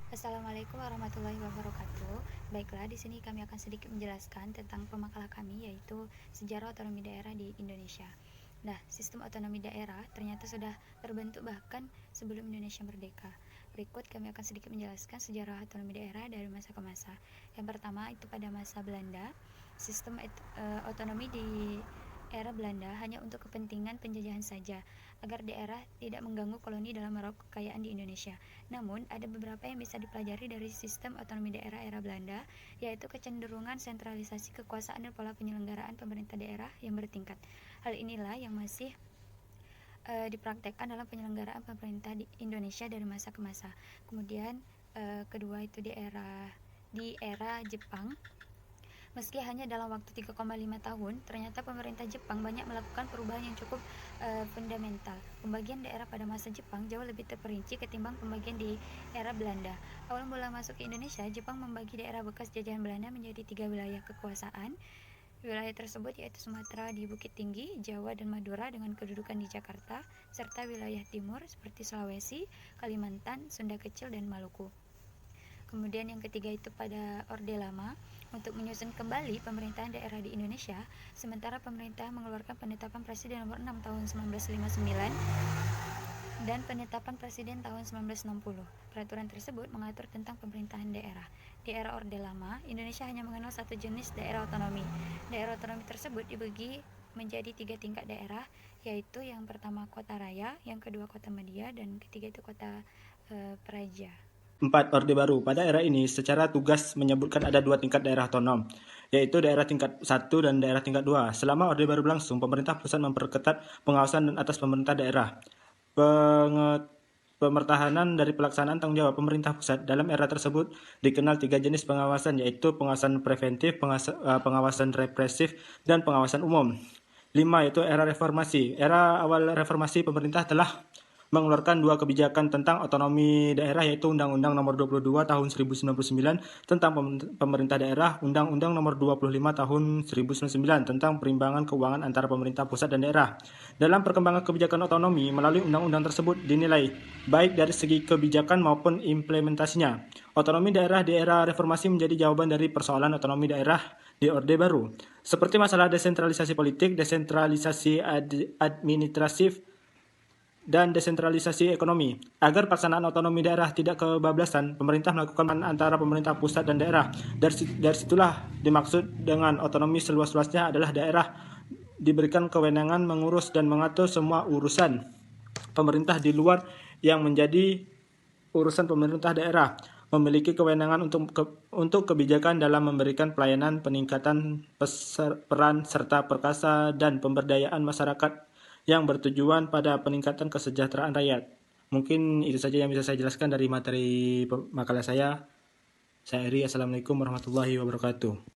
Assalamualaikum warahmatullahi wabarakatuh. Baiklah, di sini kami akan sedikit menjelaskan tentang pemakalah kami, yaitu sejarah otonomi daerah di Indonesia. Nah, sistem otonomi daerah ternyata sudah terbentuk bahkan sebelum Indonesia merdeka. Berikut kami akan sedikit menjelaskan sejarah otonomi daerah dari masa ke masa. Yang pertama itu pada masa Belanda, sistem otonomi di era Belanda hanya untuk kepentingan penjajahan saja, agar daerah tidak mengganggu koloni dalam meraup kekayaan di Indonesia. Namun, ada beberapa yang bisa dipelajari dari sistem otonomi daerah era Belanda, yaitu kecenderungan sentralisasi kekuasaan dan pola penyelenggaraan pemerintah daerah yang bertingkat. Hal inilah yang masih dipraktekkan dalam penyelenggaraan pemerintah di Indonesia dari masa ke masa. Kemudian kedua itu di era Jepang. Meski hanya dalam waktu 3,5 tahun, ternyata pemerintah Jepang banyak melakukan perubahan yang cukup fundamental. Pembagian daerah pada masa Jepang jauh lebih terperinci ketimbang pembagian di era Belanda. Awal mula masuk ke Indonesia, Jepang membagi daerah bekas jajahan Belanda menjadi 3 wilayah kekuasaan. Wilayah tersebut yaitu Sumatera di Bukit Tinggi, Jawa dan Madura dengan kedudukan di Jakarta, serta wilayah timur seperti Sulawesi, Kalimantan, Sunda Kecil, dan Maluku. Kemudian yang ketiga itu pada Orde Lama, untuk menyusun kembali pemerintahan daerah di Indonesia, sementara pemerintah mengeluarkan penetapan Presiden nomor 6 tahun 1959 dan penetapan Presiden tahun 1960. Peraturan tersebut mengatur tentang pemerintahan daerah. Di era Orde Lama, Indonesia hanya mengenal satu jenis daerah otonomi. Daerah otonomi tersebut dibagi menjadi 3 tingkat daerah, yaitu yang pertama kota raya, yang kedua kota media, dan ketiga itu kota praja. 4. Orde Baru. Pada era ini, secara tugas menyebutkan ada 2 tingkat daerah otonom, yaitu daerah tingkat 1 dan daerah tingkat 2. Selama Orde Baru berlangsung, pemerintah pusat memperketat pengawasan atas pemerintah daerah. Pemertahanan dari pelaksanaan tanggung jawab pemerintah pusat dalam era tersebut dikenal 3 jenis pengawasan, yaitu pengawasan preventif, pengawasan represif, dan pengawasan umum. 5. Yaitu era reformasi. Era awal reformasi, pemerintah telah mengeluarkan 2 kebijakan tentang otonomi daerah, yaitu Undang-Undang Nomor 22 Tahun 1999 tentang pemerintah daerah, Undang-Undang Nomor 25 Tahun 1999 tentang perimbangan keuangan antara pemerintah pusat dan daerah. Dalam perkembangan kebijakan otonomi melalui undang-undang tersebut dinilai baik dari segi kebijakan maupun implementasinya. Otonomi daerah di era reformasi menjadi jawaban dari persoalan otonomi daerah di Orde Baru, seperti masalah desentralisasi politik, desentralisasi administratif, dan desentralisasi ekonomi. Agar pelaksanaan otonomi daerah tidak kebablasan, pemerintah melakukan antara pemerintah pusat dan daerah. Dari situlah dimaksud dengan otonomi seluas-luasnya adalah daerah diberikan kewenangan mengurus dan mengatur semua urusan pemerintah di luar yang menjadi urusan pemerintah daerah, memiliki kewenangan untuk kebijakan dalam memberikan pelayanan, peningkatan peran serta perkasa dan pemberdayaan masyarakat yang bertujuan pada peningkatan kesejahteraan rakyat. Mungkin itu saja yang bisa saya jelaskan dari materi makalah saya. Saya Eri, Assalamualaikum warahmatullahi wabarakatuh.